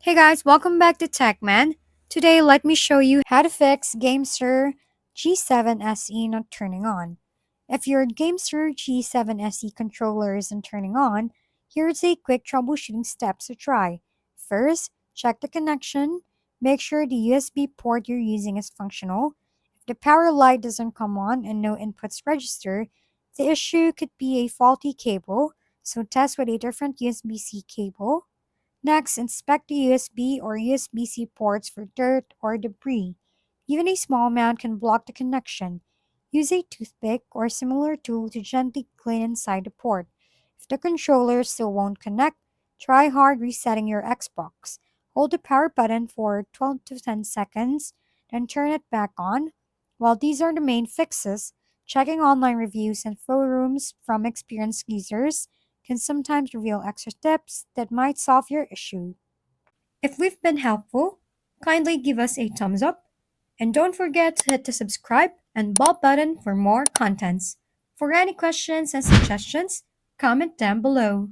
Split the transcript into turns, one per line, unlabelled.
Hey guys, welcome back to TechMan. Today, let me show you how to fix GameSir G7 SE not turning on. If your GameSir G7 SE controller isn't turning on, here's a quick troubleshooting steps to try. First, check the connection. Make sure the USB port you're using is functional. If the power light doesn't come on and no inputs register, the issue could be a faulty cable, so test with a different USB-C cable. Next, inspect the USB or USB-C ports for dirt or debris. Even a small amount can block the connection. Use a toothpick or similar tool to gently clean inside the port. If the controller still won't connect, try hard resetting your Xbox. Hold the power button for 12 to 10 seconds, then turn it back on. While these are the main fixes, checking online reviews and forums from experienced users can sometimes reveal extra tips that might solve your issue. If we've been helpful, kindly give us a thumbs up and don't forget to hit the subscribe and bell button for more contents. For any questions and suggestions, comment down below.